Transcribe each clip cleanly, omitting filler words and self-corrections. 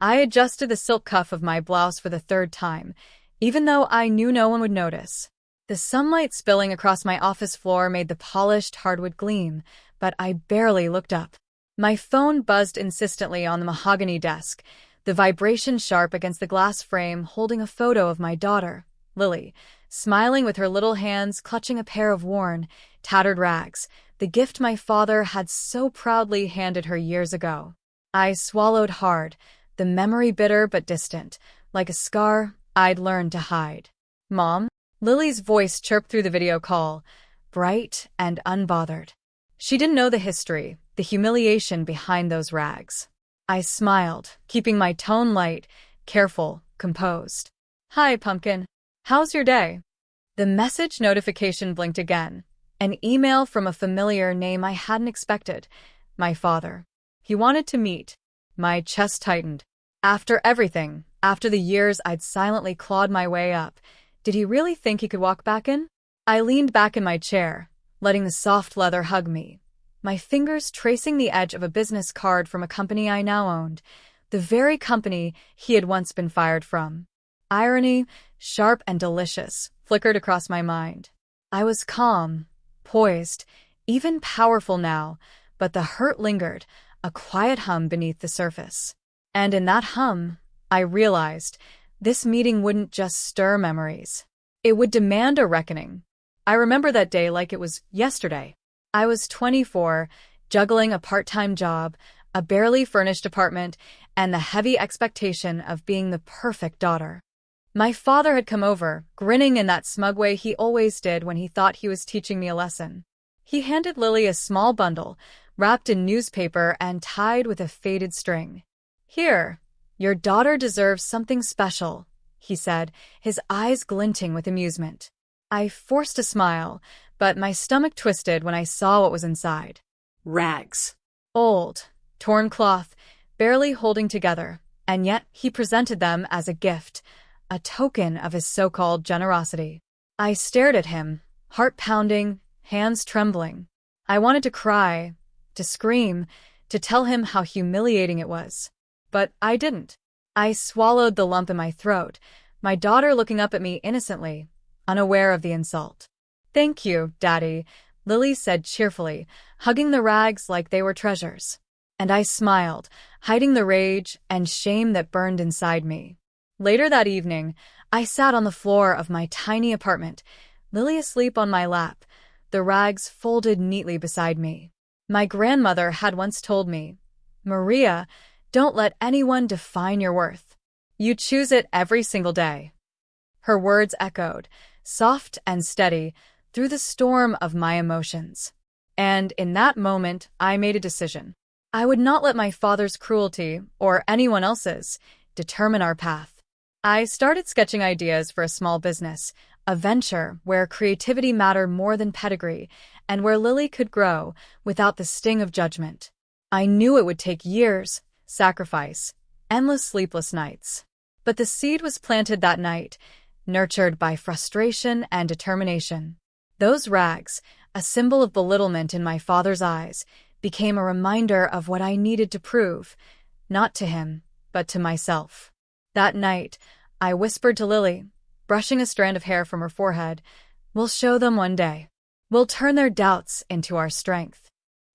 I adjusted the silk cuff of my blouse for the third time, even though I knew no one would notice. The sunlight spilling across my office floor made the polished hardwood gleam, but I barely looked up. My phone buzzed insistently on the mahogany desk, the vibration sharp against the glass frame holding a photo of my daughter, Lily, smiling with her little hands clutching a pair of worn, tattered rags, the gift my father had so proudly handed her years ago. I swallowed hard, the memory bitter but distant, like a scar I'd learned to hide. "Mom?" Lily's voice chirped through the video call, bright and unbothered. She didn't know the history, the humiliation behind those rags. I smiled, keeping my tone light, careful, composed. "Hi, Pumpkin. How's your day?" The message notification blinked again. An email from a familiar name I hadn't expected. My father. He wanted to meet. My chest tightened. After everything, after the years I'd silently clawed my way up, did he really think he could walk back in? I leaned back in my chair, letting the soft leather hug me, my fingers tracing the edge of a business card from a company I now owned, the very company he had once been fired from. Irony, sharp and delicious, flickered across my mind. I was calm, poised, even powerful now, but the hurt lingered, a quiet hum beneath the surface. And in that hum, I realized this meeting wouldn't just stir memories. It would demand a reckoning. I remember that day like it was yesterday. I was 24, juggling a part-time job, a barely furnished apartment, and the heavy expectation of being the perfect daughter. My father had come over, grinning in that smug way he always did when he thought he was teaching me a lesson. He handed Lily a small bundle, wrapped in newspaper and tied with a faded string. "Here, your daughter deserves something special," he said, his eyes glinting with amusement. I forced a smile, but my stomach twisted when I saw what was inside. Rags. Old, torn cloth, barely holding together, and yet he presented them as a gift, a token of his so-called generosity. I stared at him, heart pounding, hands trembling. I wanted to cry, to scream, to tell him how humiliating it was. But I didn't. I swallowed the lump in my throat, my daughter looking up at me innocently, unaware of the insult. "Thank you, Daddy," Lily said cheerfully, hugging the rags like they were treasures. And I smiled, hiding the rage and shame that burned inside me. Later that evening, I sat on the floor of my tiny apartment, Lily asleep on my lap, the rags folded neatly beside me. My grandmother had once told me, "Maria, don't let anyone define your worth. You choose it every single day." Her words echoed, soft and steady, through the storm of my emotions. And in that moment, I made a decision. I would not let my father's cruelty, or anyone else's, determine our path. I started sketching ideas for a small business, a venture where creativity mattered more than pedigree, and where Lily could grow without the sting of judgment. I knew it would take years, sacrifice, endless sleepless nights. But the seed was planted that night, nurtured by frustration and determination. Those rags, a symbol of belittlement in my father's eyes, became a reminder of what I needed to prove, not to him, but to myself. That night, I whispered to Lily, brushing a strand of hair from her forehead, "We'll show them one day. We'll turn their doubts into our strength."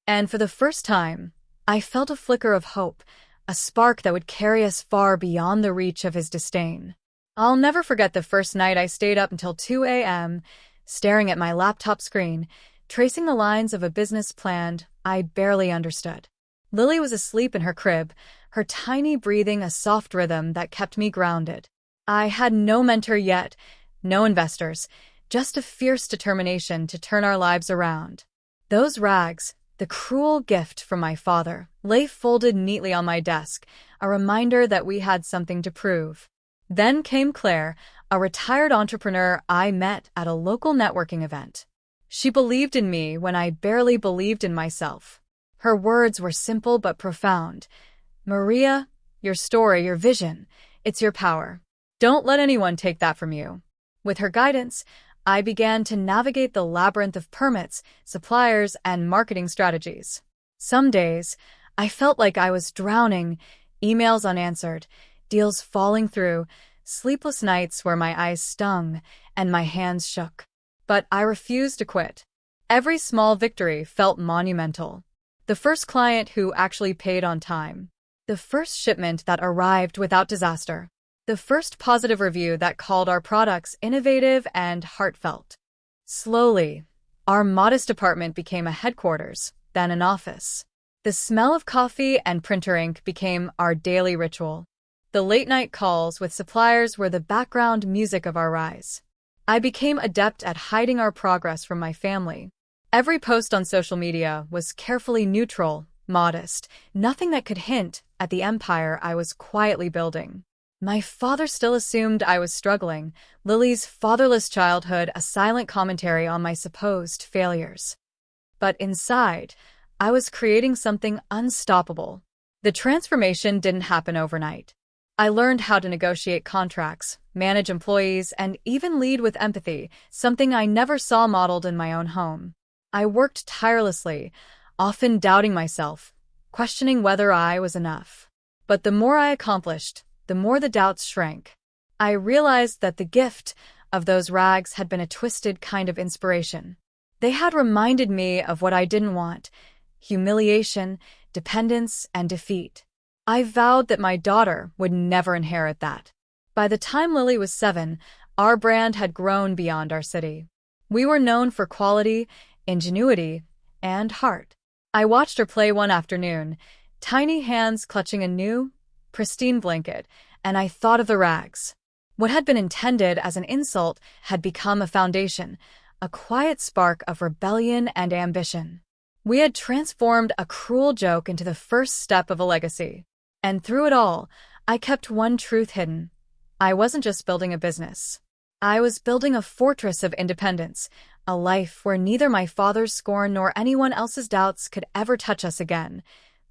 And for the first time, I felt a flicker of hope, a spark that would carry us far beyond the reach of his disdain. I'll never forget the first night I stayed up until 2 a.m., staring at my laptop screen, tracing the lines of a business plan I barely understood. Lily was asleep in her crib, her tiny breathing a soft rhythm that kept me grounded. I had no mentor yet, no investors, just a fierce determination to turn our lives around. Those rags, the cruel gift from my father, lay folded neatly on my desk, a reminder that we had something to prove. Then came Claire, a retired entrepreneur I met at a local networking event. She believed in me when I barely believed in myself. Her words were simple but profound. "Maria, your story, your vision, it's your power. Don't let anyone take that from you." With her guidance, I began to navigate the labyrinth of permits, suppliers, and marketing strategies. Some days, I felt like I was drowning, emails unanswered, deals falling through, sleepless nights where my eyes stung and my hands shook. But I refused to quit. Every small victory felt monumental. The first client who actually paid on time. The first shipment that arrived without disaster. The first positive review that called our products innovative and heartfelt. Slowly, our modest apartment became a headquarters, then an office. The smell of coffee and printer ink became our daily ritual. The late-night calls with suppliers were the background music of our rise. I became adept at hiding our progress from my family. Every post on social media was carefully neutral, modest, nothing that could hint at the empire I was quietly building. My father still assumed I was struggling, Lily's fatherless childhood a silent commentary on my supposed failures. But inside, I was creating something unstoppable. The transformation didn't happen overnight. I learned how to negotiate contracts, manage employees, and even lead with empathy, something I never saw modeled in my own home. I worked tirelessly, often doubting myself, questioning whether I was enough. But the more I accomplished, the more the doubts shrank. I realized that the gift of those rags had been a twisted kind of inspiration. They had reminded me of what I didn't want: humiliation, dependence, and defeat. I vowed that my daughter would never inherit that. By the time Lily was 7, our brand had grown beyond our city. We were known for quality, ingenuity, and heart. I watched her play one afternoon, tiny hands clutching a new, pristine blanket, and I thought of the rags. What had been intended as an insult had become a foundation, a quiet spark of rebellion and ambition. We had transformed a cruel joke into the first step of a legacy. And through it all, I kept one truth hidden. I wasn't just building a business. I was building a fortress of independence, a life where neither my father's scorn nor anyone else's doubts could ever touch us again.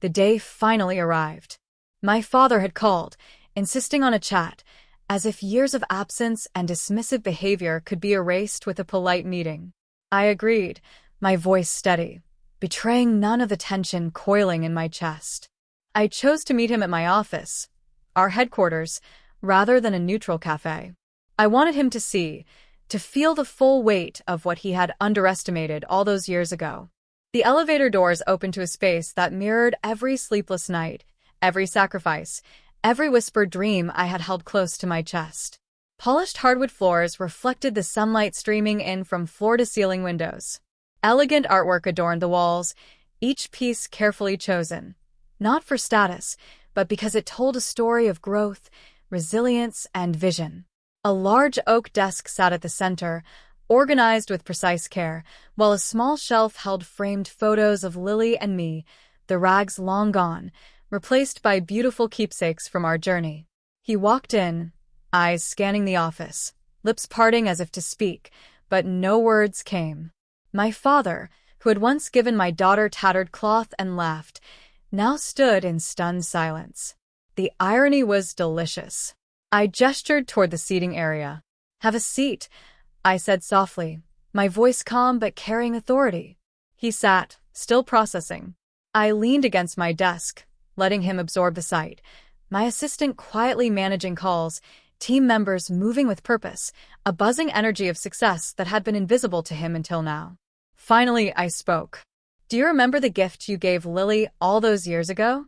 The day finally arrived. My father had called, insisting on a chat, as if years of absence and dismissive behavior could be erased with a polite meeting. I agreed, my voice steady, betraying none of the tension coiling in my chest. I chose to meet him at my office, our headquarters, rather than a neutral cafe. I wanted him to see, to feel the full weight of what he had underestimated all those years ago. The elevator doors opened to a space that mirrored every sleepless night, every sacrifice, every whispered dream I had held close to my chest. Polished hardwood floors reflected the sunlight streaming in from floor-to-ceiling windows. Elegant artwork adorned the walls, each piece carefully chosen. Not for status, but because it told a story of growth, resilience, and vision. A large oak desk sat at the center, organized with precise care, while a small shelf held framed photos of Lily and me, the rags long gone, replaced by beautiful keepsakes from our journey. He walked in, eyes scanning the office, lips parting as if to speak, but no words came. My father, who had once given my daughter tattered cloth and laughed, now stood in stunned silence. The irony was delicious. I gestured toward the seating area. "Have a seat," I said softly, my voice calm but carrying authority. He sat, still processing. I leaned against my desk, letting him absorb the sight, my assistant quietly managing calls, team members moving with purpose, a buzzing energy of success that had been invisible to him until now. Finally, I spoke. "Do you remember the gift you gave Lily all those years ago?"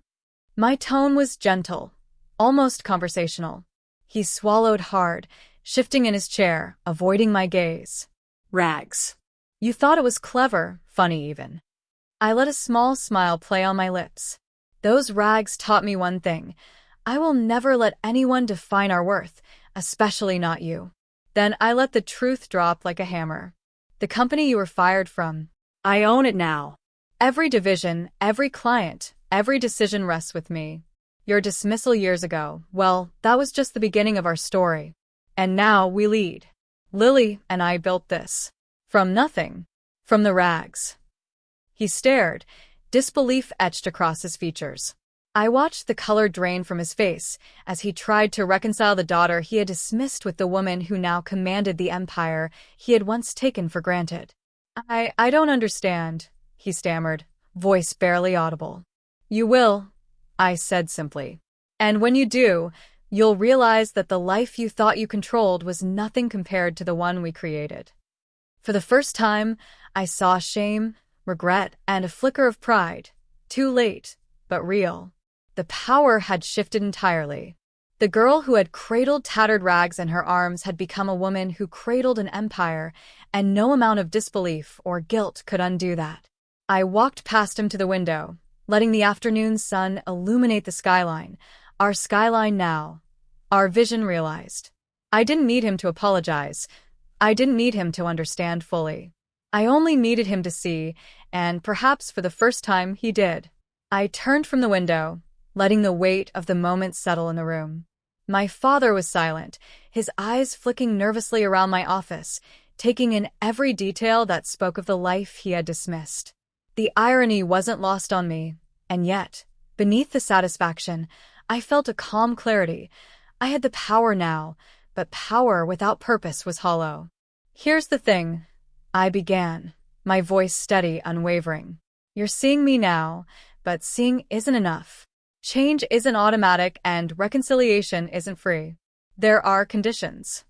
My tone was gentle, almost conversational. He swallowed hard, shifting in his chair, avoiding my gaze. "Rags. You thought it was clever, funny even." I let a small smile play on my lips. "Those rags taught me one thing. I will never let anyone define our worth, especially not you." Then I let the truth drop like a hammer. "The company you were fired from, I own it now. Every division, every client, every decision rests with me. Your dismissal years ago, well, that was just the beginning of our story. And now we lead. Lily and I built this. From nothing. From the rags." He stared, disbelief etched across his features. I watched the color drain from his face as he tried to reconcile the daughter he had dismissed with the woman who now commanded the empire he had once taken for granted. I don't understand," he stammered, voice barely audible. "You will," I said simply. And when you do, you'll realize that the life you thought you controlled was nothing compared to the one we created. For the first time, I saw shame, regret, and a flicker of pride. Too late, but real. The power had shifted entirely. The girl who had cradled tattered rags in her arms had become a woman who cradled an empire, and no amount of disbelief or guilt could undo that. I walked past him to the window, letting the afternoon sun illuminate the skyline. Our skyline now. Our vision realized. I didn't need him to apologize. I didn't need him to understand fully. I only needed him to see, and perhaps for the first time he did. I turned from the window, letting the weight of the moment settle in the room. My father was silent, his eyes flicking nervously around my office, taking in every detail that spoke of the life he had dismissed. The irony wasn't lost on me, and yet, beneath the satisfaction, I felt a calm clarity. I had the power now, but power without purpose was hollow. "Here's the thing," I began, my voice steady, unwavering. "You're seeing me now, but seeing isn't enough. Change isn't automatic and reconciliation isn't free. There are conditions."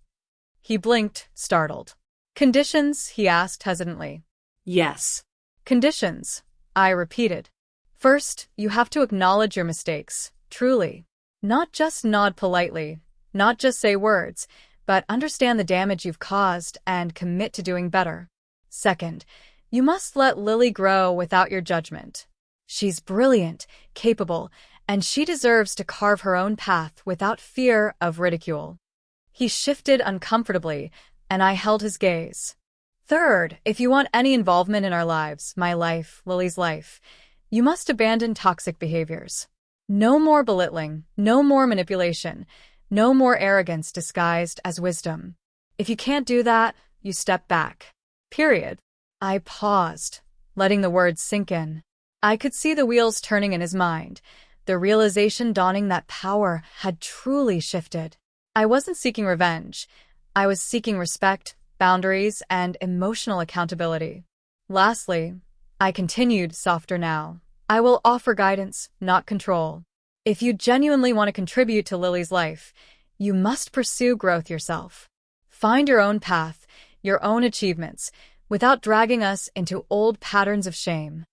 He blinked, startled. "Conditions?" he asked hesitantly. Yes. "Conditions," I repeated. "First, you have to acknowledge your mistakes, truly. Not just nod politely, not just say words, but understand the damage you've caused and commit to doing better. Second, you must let Lily grow without your judgment. She's brilliant, capable, and she deserves to carve her own path without fear of ridicule." He shifted uncomfortably, and I held his gaze. "Third, if you want any involvement in our lives, my life, Lily's life, you must abandon toxic behaviors. No more belittling, no more manipulation, no more arrogance disguised as wisdom. If you can't do that, you step back. Period." I paused, letting the words sink in. I could see the wheels turning in his mind, the realization dawning that power had truly shifted. I wasn't seeking revenge. I was seeking respect, boundaries, and emotional accountability. "Lastly," I continued, softer now, "I will offer guidance, not control. If you genuinely want to contribute to Lily's life, you must pursue growth yourself. Find your own path, your own achievements, without dragging us into old patterns of shame."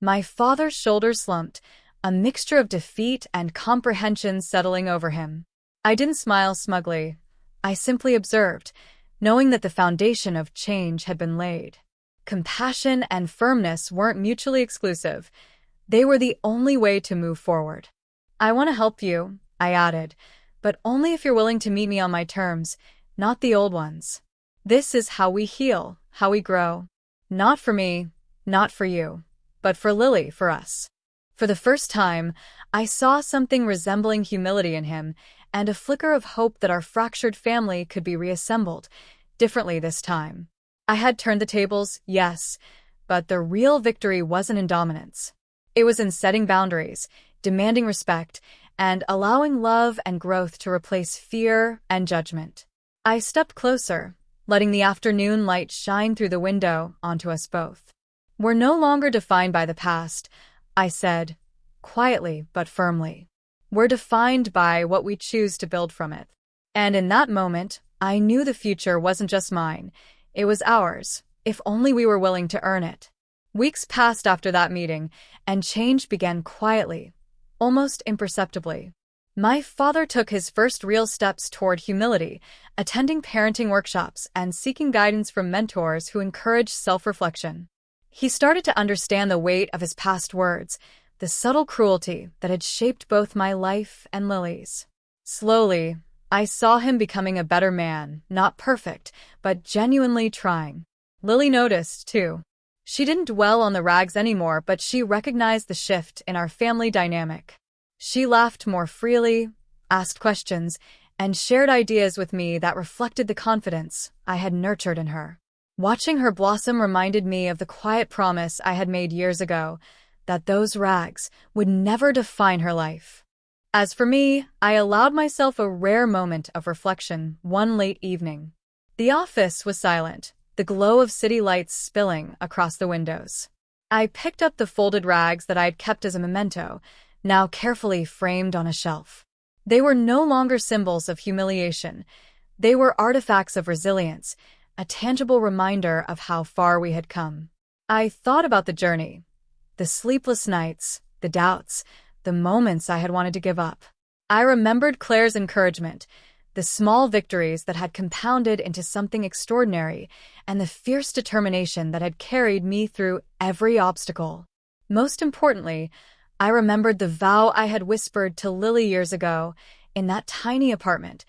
My father's shoulders slumped, a mixture of defeat and comprehension settling over him. I didn't smile smugly. I simply observed, knowing that the foundation of change had been laid. Compassion and firmness weren't mutually exclusive. They were the only way to move forward. "I want to help you," I added, "but only if you're willing to meet me on my terms, not the old ones. This is how we heal, how we grow. Not for me, not for you, but for Lily, for us." For the first time, I saw something resembling humility in him, and a flicker of hope that our fractured family could be reassembled, differently this time. I had turned the tables, yes, but the real victory wasn't in dominance. It was in setting boundaries, demanding respect, and allowing love and growth to replace fear and judgment. I stepped closer, letting the afternoon light shine through the window onto us both. "We're no longer defined by the past," I said, quietly but firmly. "We're defined by what we choose to build from it." And in that moment, I knew the future wasn't just mine. It was ours, if only we were willing to earn it. Weeks passed after that meeting, and change began quietly, almost imperceptibly. My father took his first real steps toward humility, attending parenting workshops and seeking guidance from mentors who encouraged self-reflection. He started to understand the weight of his past words, the subtle cruelty that had shaped both my life and Lily's. Slowly, I saw him becoming a better man, not perfect, but genuinely trying. Lily noticed, too. She didn't dwell on the rags anymore, but she recognized the shift in our family dynamic. She laughed more freely, asked questions, and shared ideas with me that reflected the confidence I had nurtured in her. Watching her blossom reminded me of the quiet promise I had made years ago, that those rags would never define her life. As for me, I allowed myself a rare moment of reflection one late evening. The office was silent, the glow of city lights spilling across the windows. I picked up the folded rags that I had kept as a memento, now carefully framed on a shelf. They were no longer symbols of humiliation. They were artifacts of resilience, a tangible reminder of how far we had come. I thought about the journey, the sleepless nights, the doubts, the moments I had wanted to give up. I remembered Claire's encouragement, the small victories that had compounded into something extraordinary, and the fierce determination that had carried me through every obstacle. Most importantly, I remembered the vow I had whispered to Lily years ago, in that tiny apartment,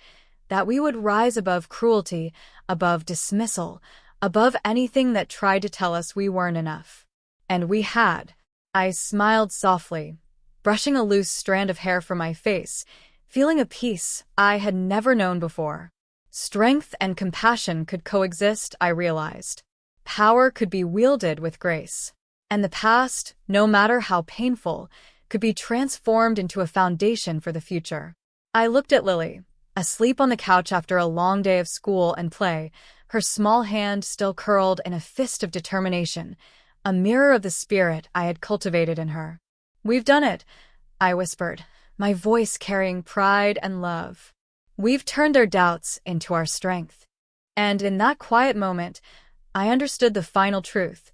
that we would rise above cruelty, above dismissal, above anything that tried to tell us we weren't enough. And we had. I smiled softly, brushing a loose strand of hair from my face, feeling a peace I had never known before. Strength and compassion could coexist, I realized. Power could be wielded with grace. And the past, no matter how painful, could be transformed into a foundation for the future. I looked at Lily, asleep on the couch after a long day of school and play, her small hand still curled in a fist of determination, a mirror of the spirit I had cultivated in her. "We've done it," I whispered, my voice carrying pride and love. "We've turned our doubts into our strength." And in that quiet moment, I understood the final truth.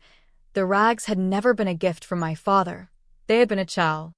The rags had never been a gift from my father. They had been a chow.